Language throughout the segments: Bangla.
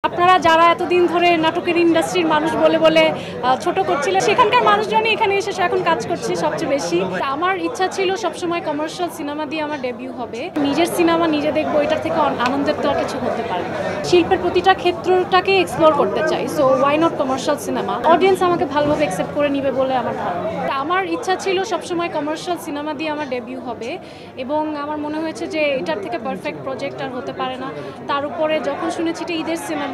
আপনারা যারা এতদিন ধরে নাটকের ইন্ডাস্ট্রির মানুষ বলে বলে ছোট করছিলেন, সেখানকার মানুষজনই এখানে এসে এখন কাজ করছে সবচেয়ে বেশি। আমার ইচ্ছা ছিল সবসময় কমার্শিয়াল সিনেমা দিয়ে আমার ডেবিউ হবে। নিজের সিনেমা নিজে দেখবো, এটার থেকে আনন্দের তো আর কিছু হতে পারে না। শিল্পের প্রতিটা ক্ষেত্রটাকে এক্সপ্লোর করতে চাই, so why not commercial cinema. Audience আমাকে ভালোভাবে অ্যাকসেপ্ট করে নিবে বলে আমার ধারণা। আমার ইচ্ছা ছিল সবসময় কমার্শিয়াল সিনেমা দিয়ে আমার ডেবিউ হবে, এবং আমার মনে হয়েছে যে এটার থেকে পারফেক্ট প্রজেক্ট আর হতে পারে না। তার উপরে যখন শুনেছি এটা ঈদের সিনেমা,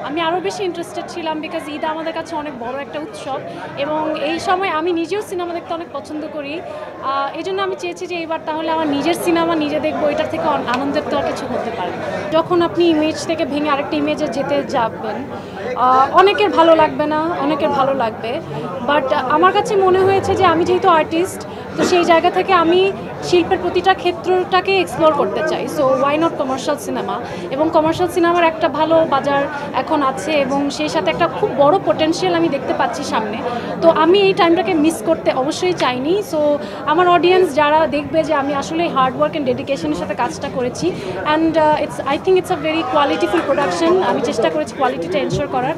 আমি আরও বেশি ইন্টারেস্টেড ছিলাম, বিকজ ঈদ আমাদের কাছে অনেক বড় একটা উৎসব, এবং এই সময় আমি নিজেও সিনেমা দেখতে অনেক পছন্দ করি। এই জন্য আমি চেয়েছি যে এবার তাহলে আমার নিজের সিনেমা নিজে দেখবো, এটার থেকে আনন্দের তো আর কিছু হতে পারে। যখন আপনি ইমেজ থেকে ভেঙে আরেকটা ইমেজে যেতে যাবেন, অনেকের ভালো লাগবে না, অনেকের ভালো লাগবে, বাট আমার কাছে মনে হয়েছে যে আমি যেহেতু আর্টিস্ট, তো সেই জায়গা থেকে আমি শিল্পের প্রতিটা ক্ষেত্রটাকে এক্সপ্লোর করতে চাই, so why not commercial cinema. এবং কমার্শিয়াল সিনেমার একটা ভালো বাজার এখন আছে, এবং সেই সাথে একটা খুব বড় পোটেনশিয়াল আমি দেখতে পাচ্ছি সামনে। তো আমি এই টাইমটাকে মিস করতে অবশ্যই চাইনি। সো আমার অডিয়েন্স যারা দেখবে যে আমি আসলে হার্ড ওয়ার্ক অ্যান্ড ডেডিকেশনের সাথে কাজটা করেছি, and I think it's a very qualityful production. আমি চেষ্টা করেছি কোয়ালিটিটা এনশোর করার।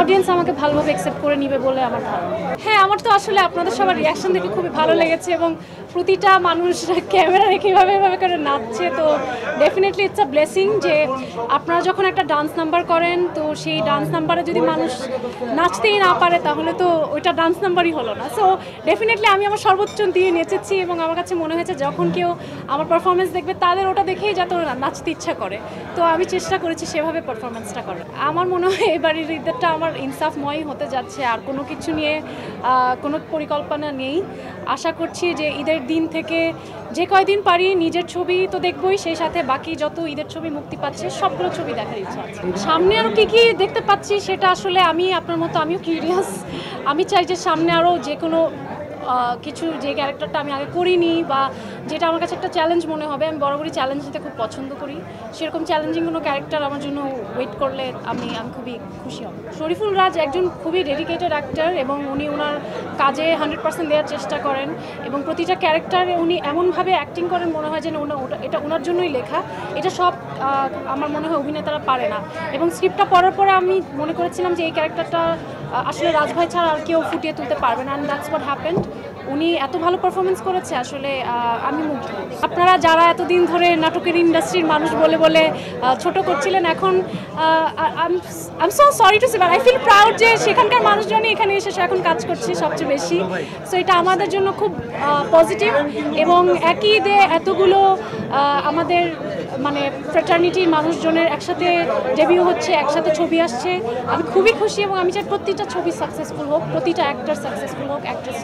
অডিয়েন্স আমাকে ভালোভাবে অ্যাকসেপ্ট করে নিবে বলে আমার ধারণা। হ্যাঁ, আমার তো আসলে আপনাদের সবার রিয়াকশন দেখে খুবই ভালো লেগেছে, এবং প্রতিটা মানুষ ক্যামেরা রেখে এভাবে করে নাচছে, তো ডেফিনেটলি ইটস আ ব্লেসিং যে আপনারা যখন একটা ডান্স নাম্বার করেন, তো সেই ডান্স নাম্বারে যদি মানুষ নাচতেই না পারে, তাহলে তো ওইটা ডান্স নাম্বারই হলো না। সো ডেফিনেটলি আমি আমার সর্বোচ্চ দিয়ে নেচেছি, এবং আমার কাছে মনে হয়েছে যখন কেউ আমার পারফরমেন্স দেখবে, তাদের ওটা দেখেই যাতে নাচতে ইচ্ছা করে। তো আমি চেষ্টা করেছি সেভাবে পারফরমেন্সটা করার। আমার মনে হয় এবারের ঈদটা আমার ইনসাফময় হতে যাচ্ছে, আর কোনো কিছু নিয়ে কোনো পরিকল্পনা নেই। আশা করছি যে ঈদের দিন থেকে যে কয়দিন পারি নিজের ছবি তো দেখবই, সেই সাথে বাকি যত ঈদের ছবি মুক্তি পাচ্ছে সবগুলো ছবি দেখার ইচ্ছা আছে। সামনে আরও কী কী দেখতে পাচ্ছি সেটা আসলে আমি আপনার মতো আমিও কিউরিয়াস। আমি চাই যে সামনে আরও যে কোনো কিছু, যে ক্যারেক্টারটা আমি আগে করিনি বা যেটা আমার কাছে একটা চ্যালেঞ্জ মনে হবে, আমি বরাবরই চ্যালেঞ্জ নিতে খুব পছন্দ করি, সেরকম চ্যালেঞ্জিং কোনো ক্যারেক্টার আমার জন্য ওয়েট করলে আমি খুবই খুশি হব। শরীফুল রাজ একজন খুবই ডেডিকেটেড অ্যাক্টর, এবং উনি ওনার কাজে 100% দেওয়ার চেষ্টা করেন, এবং প্রতিটা ক্যারেক্টারে উনি এমনভাবে অ্যাক্টিং করেন মনে হয় যেন এটা ওনার জন্যই লেখা। এটা সব আমার মনে হয় অভিনেতারা পারে না, এবং স্ক্রিপ্টটা পড়ার পরে আমি মনে করেছিলাম যে এই ক্যারেক্টারটা আসলে রাজভাই ছাড়া আর কেউ ফুটিয়ে তুলতে পারবে না, অ্যান্ড দ্যাটস হোয়াট হ্যাপেন্ড। উনি এত ভালো পারফরমেন্স করেছে, আসলে আমি মুগ্ধ। আপনারা যারা এতদিন ধরে নাটকের ইন্ডাস্ট্রির মানুষ বলে বলে ছোট করছিলেন, এখন I am so sorry to say, but I feel proud যে সেখানকার মানুষজনই এখানে এসে এখন কাজ করছে সবচেয়ে বেশি। সো এটা আমাদের জন্য খুব পজিটিভ, এবং একই ঈদে এতগুলো আমাদের মানে ফ্র্যাটার্নিটির মানুষজনের একসাথে ডেবিউ হচ্ছে, একসাথে ছবি আসছে। আমি খুবই খুশি, এবং আমি চাই প্রতিটা ছবি সাকসেসফুল হোক, প্রতিটা অ্যাক্টর সাকসেসফুল হোক, অ্যাক্ট্রেস।